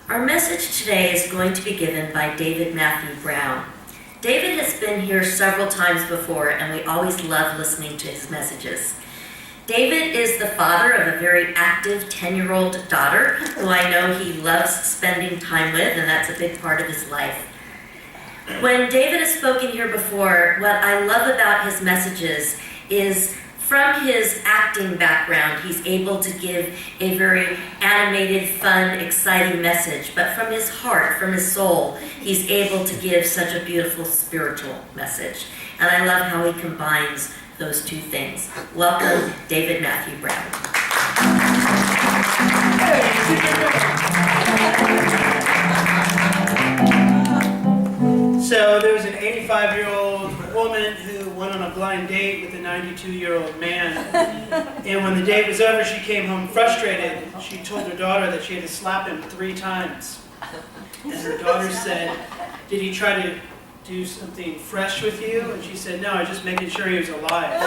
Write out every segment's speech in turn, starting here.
Our message today is going to be given by David Matthew Brown. David has been here several times before, and we always love listening to his messages. David is the father of a very active 10-year-old daughter who I know he loves spending time with, and that's a big part of his life. When David has spoken here before, what I love about his messages is from his acting background, he's able to give a very animated, fun, exciting message. But from his heart, from his soul, he's able to give such a beautiful spiritual message. And I love how he combines those two things. Welcome, David Matthew Brown. So there was an 85-year-old woman who went on a blind date with a 92-year-old man. And when the date was over, she came home frustrated. She told her daughter that she had to slap him 3 times. And her daughter said, "Did he try to do something fresh with you?" And she said, "No, I was just making sure he was alive."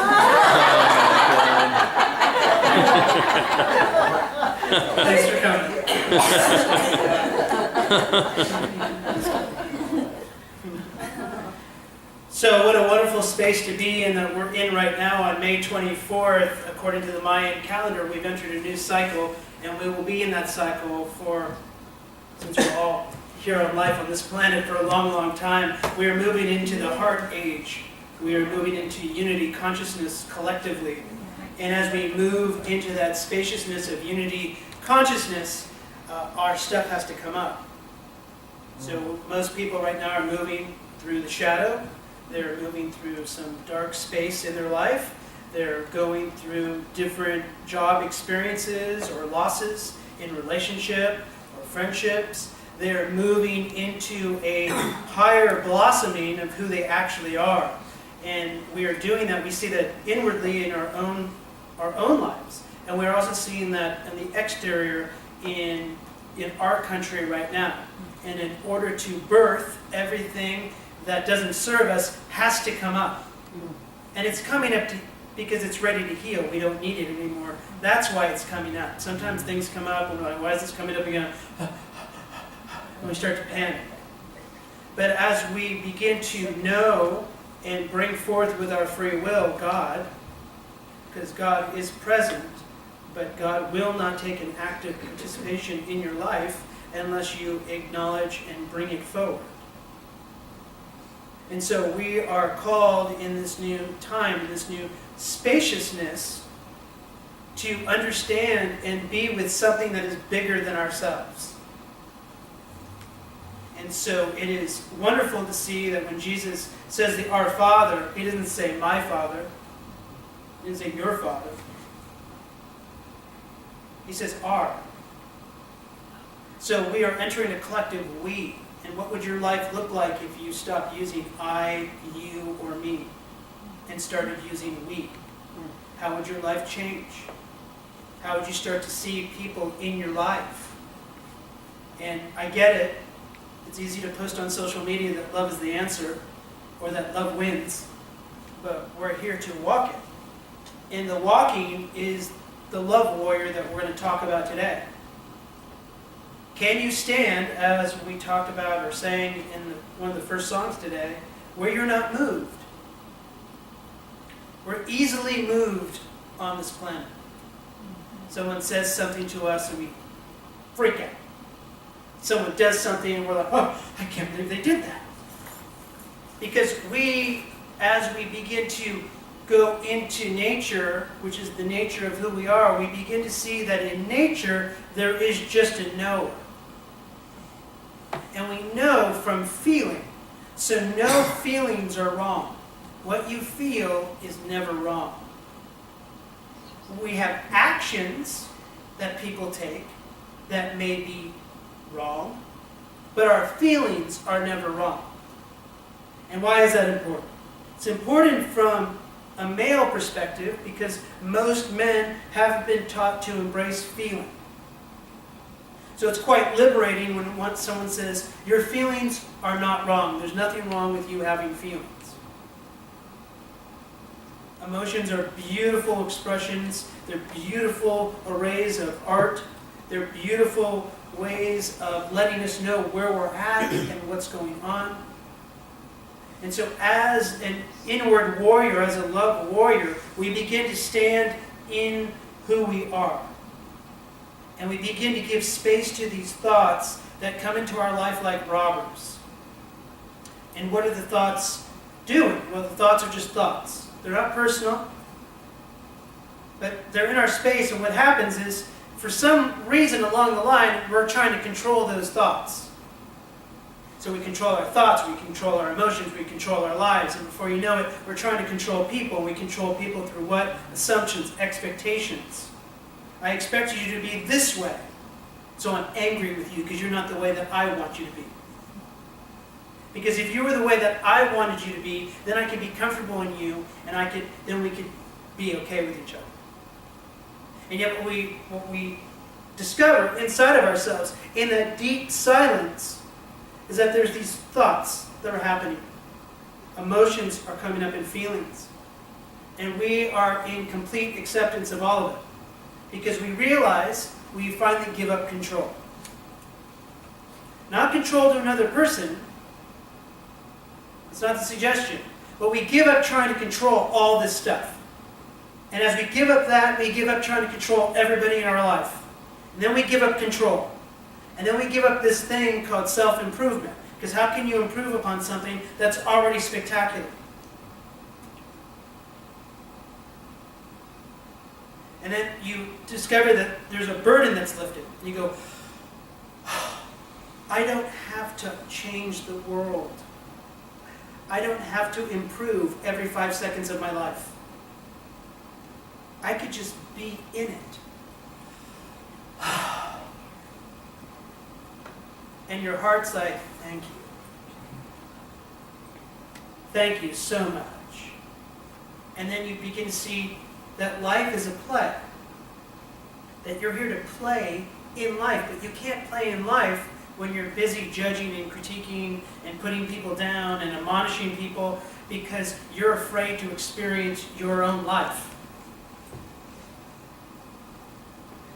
Thanks for coming. So what a wonderful space to be in that we're in right now. On May 24th, according to the Mayan calendar, we've entered a new cycle, and we will be in that cycle since we're all here on life on this planet for a long, long time. We are moving into the heart age. We are moving into unity consciousness collectively. And as we move into that spaciousness of unity consciousness, our stuff has to come up. So most people right now are moving through the shadow. They're moving through some dark space in their life. They're going through different job experiences or losses in relationship or friendships. They're moving into a higher blossoming of who they actually are. And we are doing that. We see that inwardly in our own lives. And we're also seeing that in the exterior in our country right now. And in order to birth everything that doesn't serve us has to come up. And it's coming up because it's ready to heal. We don't need it anymore. That's why it's coming up. Sometimes things come up and we're like, why is this coming up again? And we start to panic. But as we begin to know and bring forth with our free will God, because God is present, but God will not take an active participation in your life unless you acknowledge and bring it forward. And so we are called in this new time, in this new spaciousness, to understand and be with something that is bigger than ourselves. And so it is wonderful to see that when Jesus says the Our Father, he doesn't say my Father. He doesn't say your Father. He says our. So we are entering a collective we. And what would your life look like if you stopped using I, you, or me and started using we? How would your life change? How would you start to see people in your life? And I get it. It's easy to post on social media that love is the answer or that love wins. But we're here to walk it. And the walking is the love warrior that we're going to talk about today. Can you stand, as we talked about or sang in one of the first songs today, where you're not moved? We're easily moved on this planet. Someone says something to us and we freak out. Someone does something and we're like, oh, I can't believe they did that. Because we, as we begin to go into nature, which is the nature of who we are, we begin to see that in nature there is just a knower. And we know from feeling. So no feelings are wrong. What you feel is never wrong. We have actions that people take that may be wrong, but our feelings are never wrong. And why is that important? It's important from a male perspective because most men have been taught to embrace feeling. So it's quite liberating when someone says, your feelings are not wrong. There's nothing wrong with you having feelings. Emotions are beautiful expressions. They're beautiful arrays of art. They're beautiful ways of letting us know where we're at and what's going on. And so as an inward warrior, as a love warrior, we begin to stand in who we are. And we begin to give space to these thoughts that come into our life like robbers. And what are the thoughts doing? Well, the thoughts are just thoughts. They're not personal, but they're in our space, and what happens is, for some reason along the line, we're trying to control those thoughts. So we control our thoughts, we control our emotions, we control our lives, and before you know it, we're trying to control people. We control people through what? Assumptions, expectations. I expect you to be this way, so I'm angry with you because you're not the way that I want you to be. Because if you were the way that I wanted you to be, then I could be comfortable in you, and then we could be okay with each other. And yet what we discover inside of ourselves, in that deep silence, is that there's these thoughts that are happening. Emotions are coming up in feelings. And we are in complete acceptance of all of it. Because we realize we finally give up control. Not control to another person. It's not the suggestion. But we give up trying to control all this stuff. And as we give up that, we give up trying to control everybody in our life. And then we give up control. And then we give up this thing called self-improvement. Because how can you improve upon something that's already spectacular? And then you discover that there's a burden that's lifted. And you go, I don't have to change the world. I don't have to improve every 5 seconds of my life. I could just be in it. And your heart's like, thank you. Thank you so much. And then you begin to see that life is a play. That you're here to play in life, but you can't play in life when you're busy judging and critiquing and putting people down and admonishing people because you're afraid to experience your own life.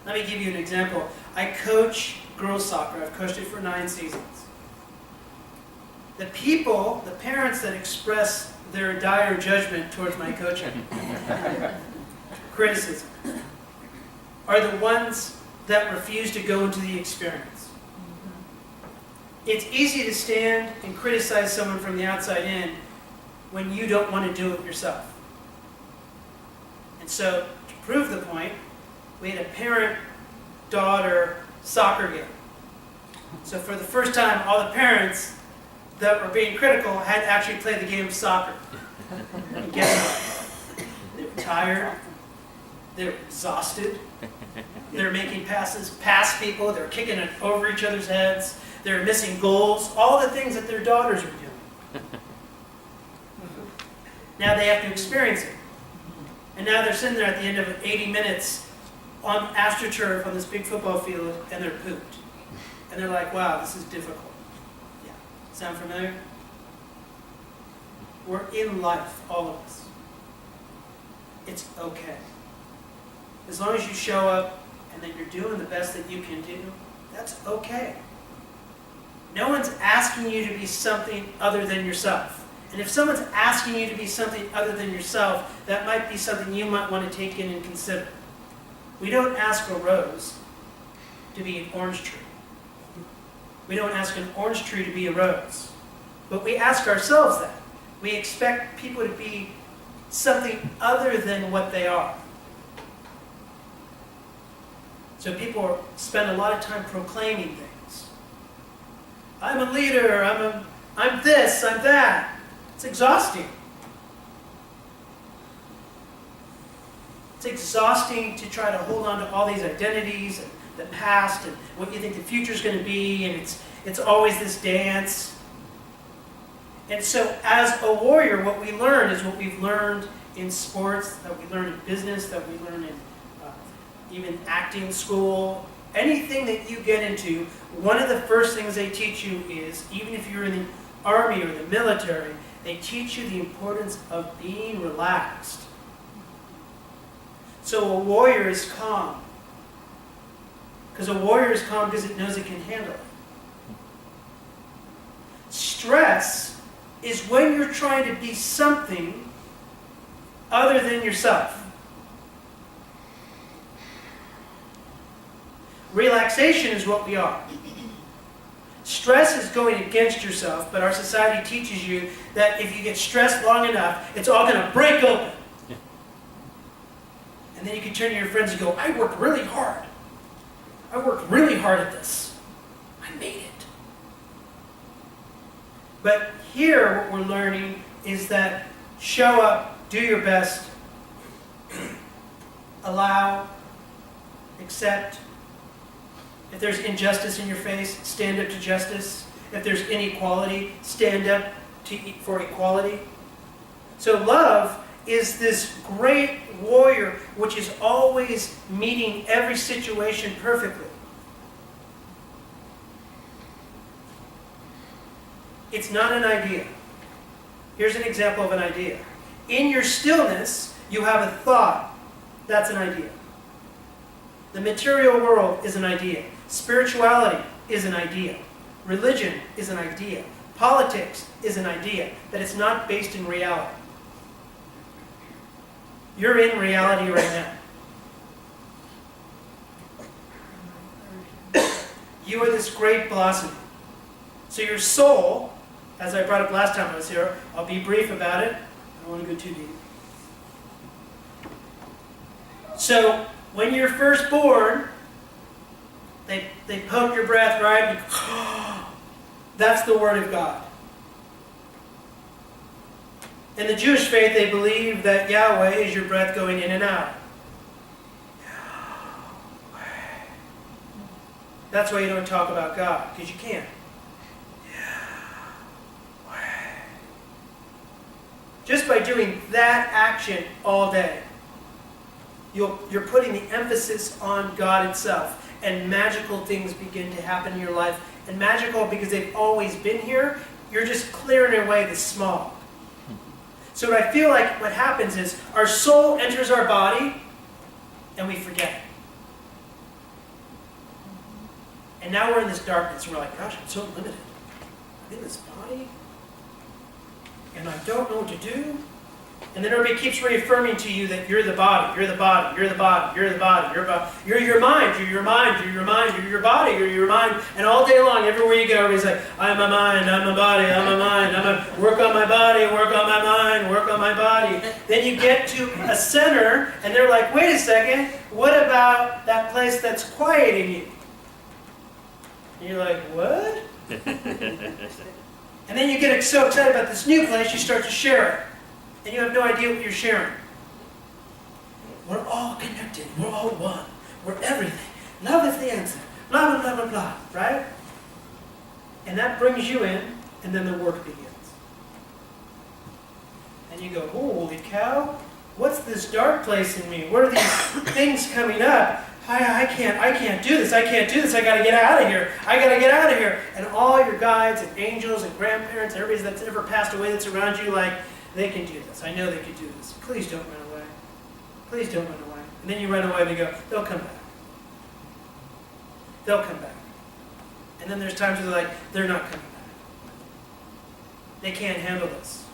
Let me give you an example. I coach girls soccer. I've coached it for 9 seasons. The parents that express their dire judgment towards my coaching, criticism, are the ones that refuse to go into the experience. It's easy to stand and criticize someone from the outside in when you don't want to do it yourself. And so, to prove the point, we had a parent-daughter soccer game. So for the first time, all the parents that were being critical had to actually play the game of soccer. And guess what? They were tired. They were exhausted. They were making passes past people. They were kicking it over each other's heads. They were missing goals. All the things that their daughters were doing. Now they have to experience it. And now they're sitting there at the end of 80 minutes on AstroTurf on this big football field, and they're pooped. And they're like, wow, this is difficult. Yeah. Sound familiar? We're in life, all of us. It's okay. As long as you show up and that you're doing the best that you can do, that's okay. No one's asking you to be something other than yourself. And if someone's asking you to be something other than yourself, that might be something you might want to take in and consider. We don't ask a rose to be an orange tree. We don't ask an orange tree to be a rose. But we ask ourselves that. We expect people to be something other than what they are. So people spend a lot of time proclaiming things. I'm a leader, I'm this, I'm that. It's exhausting. It's exhausting to try to hold on to all these identities and the past and what you think the future is going to be, and it's always this dance. And so as a warrior, what we learn is what we've learned in sports, that we learn in business, that we learn in even acting school. Anything that you get into, one of the first things they teach you is, even if you're in the army or the military, they teach you the importance of being relaxed. So a warrior is calm. Because a warrior is calm because it knows it can handle it. Stress is when you're trying to be something other than yourself. Relaxation is what we are. Stress is going against yourself, but our society teaches you that if you get stressed long enough, it's all going to break open. And then you can turn to your friends and go, I worked really hard. I worked really hard at this. I made it. But here what we're learning is that show up, do your best, allow, accept. If there's injustice in your face, stand up to justice. If there's inequality, stand up for equality. So love is this great warrior which is always meeting every situation perfectly. It's not an idea. Here's an example of an idea. In your stillness, you have a thought. That's an idea. The material world is an idea. Spirituality is an idea. Religion is an idea. Politics is an idea, but it's not based in reality. You're in reality right now. You are this great blossom. So your soul, as I brought up last time I was here, I'll be brief about it. I don't want to go too deep. So when you're first born, they poke your breath, right? And that's the Word of God. In the Jewish faith, they believe that Yahweh is your breath going in and out. That's why you don't talk about God, because you can't. Just by doing that action all day, you're putting the emphasis on God itself. And magical things begin to happen in your life. And magical because they've always been here. You're just clearing away the smog. So what I feel like what happens is our soul enters our body and we forget it. And now we're in this darkness and we're like, gosh, I'm so limited. I'm in this body and I don't know what to do. And then everybody keeps reaffirming to you that you're the body, you're the body, you're the body, you're the body, you're your mind, you're your mind, you're your mind, you're your body, you're your mind. And all day long, everywhere you go, everybody's like, I'm a mind, I'm a body, I'm a mind, work on my body, work on my mind, work on my body. Then you get to a center, and they're like, wait a second, what about that place that's quiet in you? And you're like, what? And then you get so excited about this new place, you start to share it. And you have no idea what you're sharing. We're all connected. We're all one. We're everything. Love is the answer. Blah, blah, blah, blah, blah. Right? And that brings you in, and then the work begins. And you go, holy cow, what's this dark place in me? What are these things coming up? I can't do this. I can't do this. I got to get out of here. I got to get out of here. And all your guides and angels and grandparents, everybody that's ever passed away that's around you, like, they can do this. I know they can do this. Please don't run away. Please don't run away. And then you run away and they go, they'll come back. They'll come back. And then there's times where they're like, they're not coming back. They can't handle this.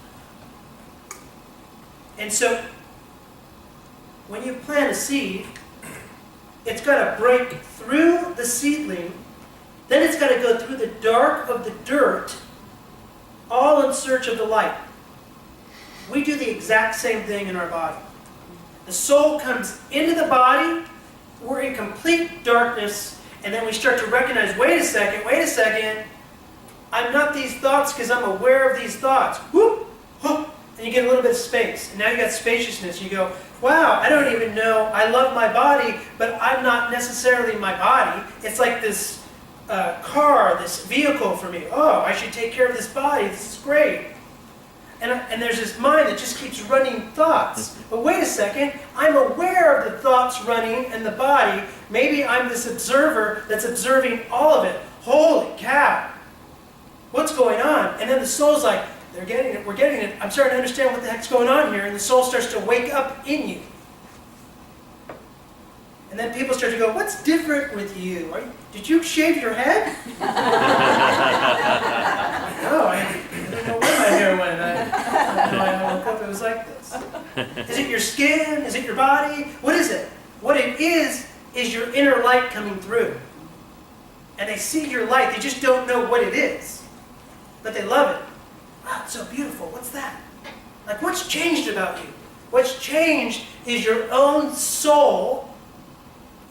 And so, when you plant a seed, it's got to break through the seedling, then it's got to go through the dark of the dirt, all in search of the light. We do the exact same thing in our body. The soul comes into the body, we're in complete darkness, and then we start to recognize, wait a second, I'm not these thoughts because I'm aware of these thoughts. Whoop, whoop, and you get a little bit of space. And now you got spaciousness. You go, wow, I don't even know, I love my body, but I'm not necessarily my body. It's like this car, this vehicle for me. Oh, I should take care of this body, this is great. And there's this mind that just keeps running thoughts. But wait a second, I'm aware of the thoughts running in the body. Maybe I'm this observer that's observing all of it. Holy cow. What's going on? And then the soul's like, they're getting it, we're getting it. I'm starting to understand what the heck's going on here. And the soul starts to wake up in you. And And then people start to go, what's different with you? Did you shave your head? No, I don't know where my hair went. I woke up, it was like this. Is it your skin? Is it your body? What is it? What it is your inner light coming through. And they see your light, they just don't know what it is. But they love it. Wow, it's so beautiful. What's that? Like, what's changed about you? What's changed is your own soul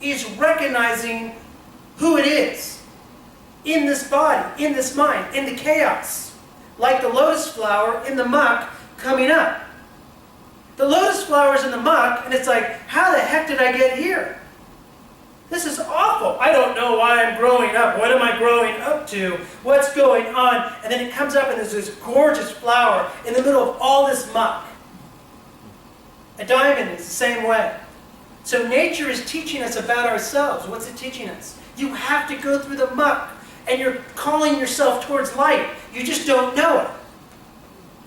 is recognizing who it is in this body, in this mind, in the chaos. Like the lotus flower in the muck coming up. The lotus flower's in the muck, and it's like, how the heck did I get here? This is awful. I don't know why I'm growing up. What am I growing up to? What's going on? And then it comes up, and there's this gorgeous flower in the middle of all this muck. A diamond is the same way. So nature is teaching us about ourselves. What's it teaching us? You have to go through the muck, and you're calling yourself towards light. You just don't know it.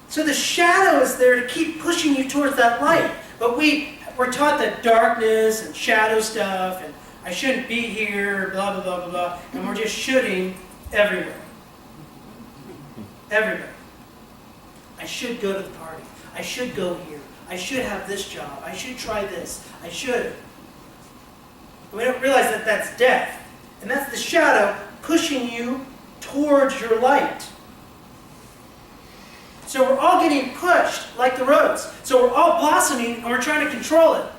So the shadow is there to keep pushing you towards that light. But we're taught that darkness and shadow stuff, and I shouldn't be here, blah, blah, blah, blah, blah. And we're just shooting everywhere. Everywhere. I should go to the party. I should go here. I should have this job. I should try this. I should. And we don't realize that that's death. And that's the shadow pushing you towards your light. So we're all getting pushed like the rose. So we're all blossoming and we're trying to control it.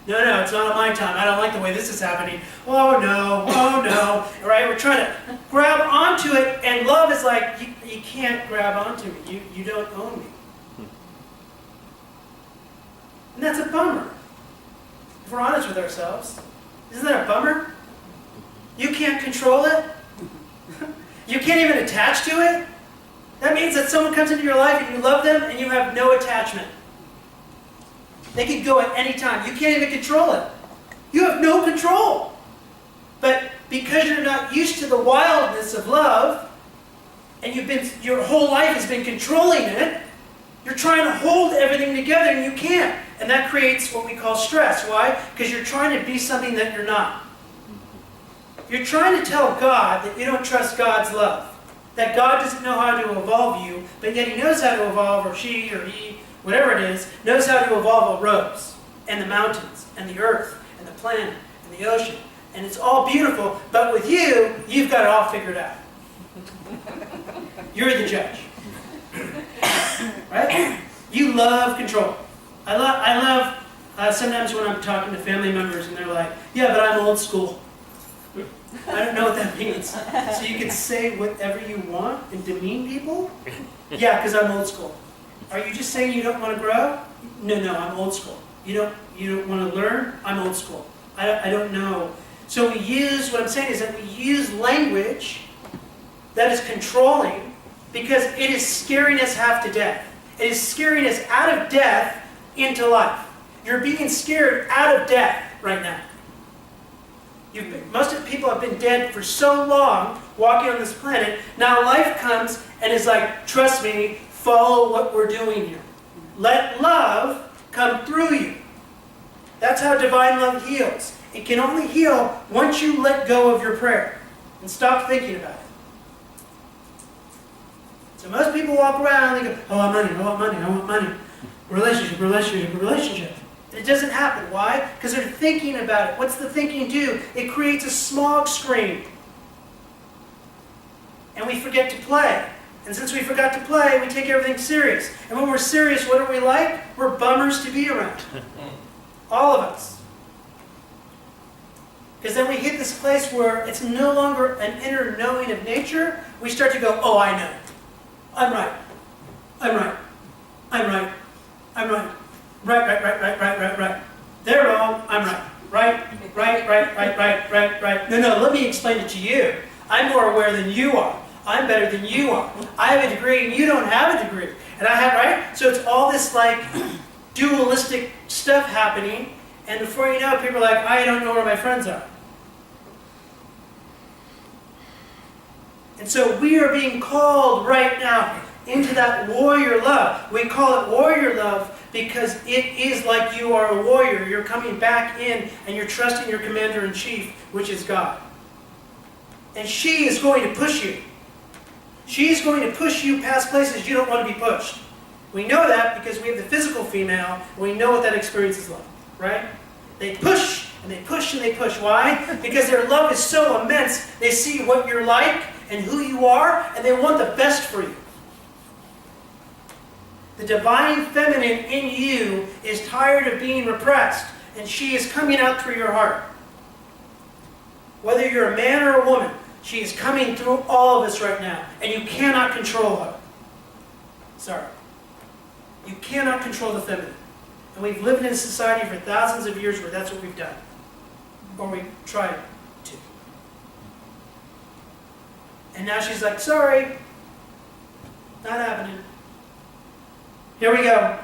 No, it's not on my time. I don't like the way this is happening. Oh no. All right, we're trying to grab onto it, and love is like, you can't grab onto me. You don't own me. And that's a bummer. If we're honest with ourselves, isn't that a bummer? You can't control it. You can't even attach to it. That means that someone comes into your life and you love them and you have no attachment. They could go at any time. You can't even control it. You have no control. But because you're not used to the wildness of love, and your whole life has been controlling it, you're trying to hold everything together and you can't. And that creates what we call stress. Why? Because you're trying to be something that you're not. You're trying to tell God that you don't trust God's love. That God doesn't know how to evolve you, but yet He knows how to evolve, or she or he, whatever it is, knows how to evolve a rose, and the mountains, and the earth, and the planet, and the ocean. And it's all beautiful, but with you, you've got it all figured out. You're the judge. Right? You love control. I love sometimes when I'm talking to family members and they're like, yeah, but I'm old school. I don't know what that means. So you can say whatever you want and demean people? Yeah, because I'm old school. Are you just saying you don't want to grow? No, I'm old school. You don't want to learn? I'm old school. I don't know. So what I'm saying is that we use language that is controlling because it is scaring us half to death. It is scaring us out of death into life. You're being scared out of death right now. Most of the people have been dead for so long, walking on this planet. Now life comes and is like, trust me, follow what we're doing here. Let love come through you. That's how divine love heals. It can only heal once you let go of your prayer and stop thinking about it. So most people walk around and they go, I want money. Relationship. And it doesn't happen. Why? Because they're thinking about it. What's the thinking do? It creates a smog screen. And we forget to play. And since we forgot to play, we take everything serious. And when we're serious, what are we like? We're bummers to be around. All of us. Because then we hit this place where it's no longer an inner knowing of nature. We start to go, oh, I know. I'm right. Right. They're wrong, I'm right. Right. No, let me explain it to you. I'm more aware than you are. I'm better than you are. I have a degree and you don't have a degree. And I have, right? So it's all this like dualistic stuff happening, and before you know it, people are like, I don't know where my friends are. And so we are being called right now into that warrior love. We call it warrior love because it is like you are a warrior. You're coming back in and you're trusting your commander-in-chief, which is God. And she is going to push you. She's going to push you past places you don't want to be pushed. We know that because we have the physical female, and we know what that experience is like, right? They push, and they push, and they push. Why? Because their love is so immense, they see what you're like and who you are, and they want the best for you. The divine feminine in you is tired of being repressed, and she is coming out through your heart. Whether you're a man or a woman, she is coming through all of us right now, and you cannot control her. Sorry. You cannot control the feminine. And we've lived in a society for thousands of years where that's what we've done. Or we tried to. And now she's like, sorry, not happening. Here we go.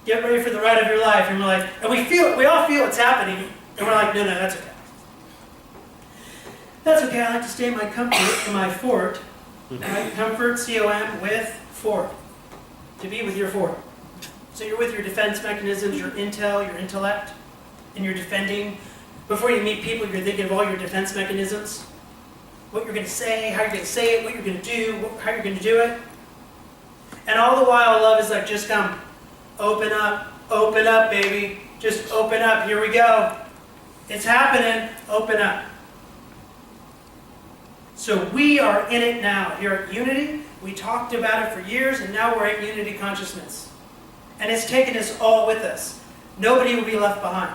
Get ready for the ride of your life. And we're like, and we all feel it's happening. And we're like, no, that's okay. That's okay, I like to stay in my comfort, in my fort. Right? Comfort, C-O-M, with fort. To be with your fort. So you're with your defense mechanisms, your intel, your intellect, and you're defending. Before you meet people, you're thinking of all your defense mechanisms. What you're going to say, how you're going to say it, what you're going to do, how you're going to do it. And all the while, love is like, just come. Open up, baby. Just open up, here we go. It's happening, open up. So we are in it now. Here at Unity, we talked about it for years, and now we're at Unity Consciousness. And it's taken us all with us. Nobody will be left behind.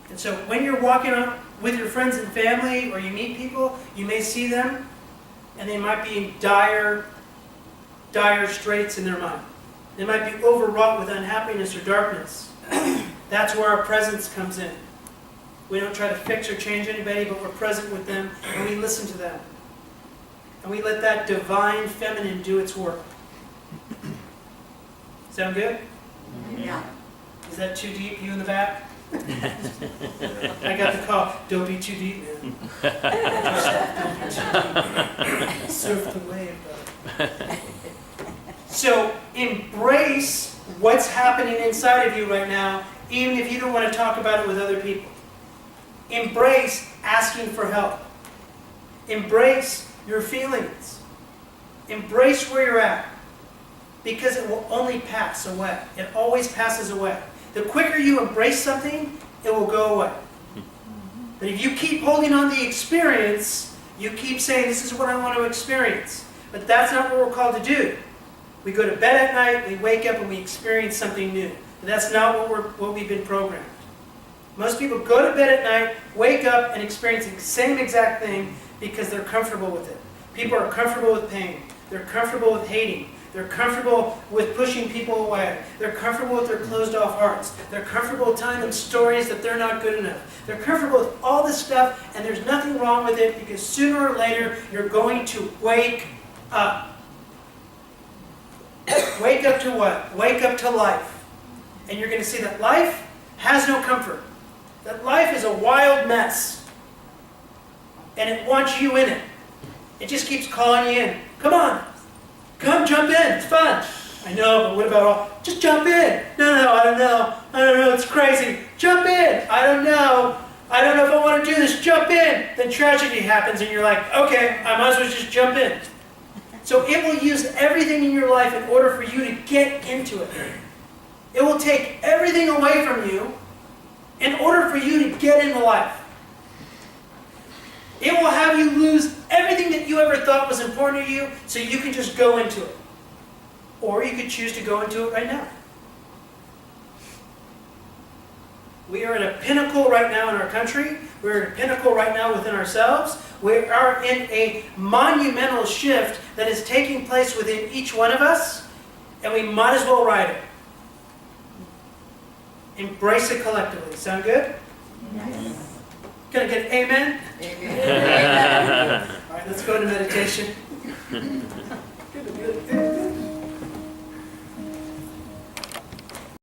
And so when you're walking with your friends and family, or you meet people, you may see them, and they might be in dire straits in their mind. They might be overwrought with unhappiness or darkness. That's where our presence comes in. We don't try to fix or change anybody, but we're present with them, and we listen to them. And we let that divine feminine do its work. Sound good? Yeah. Is that too deep, you in the back? I got the call, don't be too deep, man. Don't be too deep. Surf the wave, brother. So embrace what's happening inside of you right now, even if you don't want to talk about it with other people. Embrace asking for help. Embrace your feelings. Embrace where you're at. Because it will only pass away. It always passes away. The quicker you embrace something, it will go away. But if you keep holding on to the experience, you keep saying, this is what I want to experience. But that's not what we're called to do. We go to bed at night, we wake up, and we experience something new. And that's not what we've been programmed. Most people go to bed at night, wake up, and experience the same exact thing because they're comfortable with it. People are comfortable with pain. They're comfortable with hating. They're comfortable with pushing people away. They're comfortable with their closed-off hearts. They're comfortable with telling them stories that they're not good enough. They're comfortable with all this stuff, and there's nothing wrong with it because sooner or later, you're going to wake up. Wake up to what? Wake up to life. And you're going to see that life has no comfort. That life is a wild mess. And it wants you in it. It just keeps calling you in. Come on. Come jump in. It's fun. I know, but what about all? Just jump in. No, I don't know. I don't know. It's crazy. Jump in. I don't know. I don't know if I want to do this. Jump in. Then tragedy happens and you're like, okay, I might as well just jump in. So it will use everything in your life in order for you to get into it. It will take everything away from you in order for you to get into life. It will have you lose everything that you ever thought was important to you so you can just go into it. Or you could choose to go into it right now. We are at a pinnacle right now in our country. We're at a pinnacle right now within ourselves. We are in a monumental shift that is taking place within each one of us, and we might as well ride it. Embrace it collectively. Sound good? Yes. Can I get an amen? Amen. All right, let's go into meditation.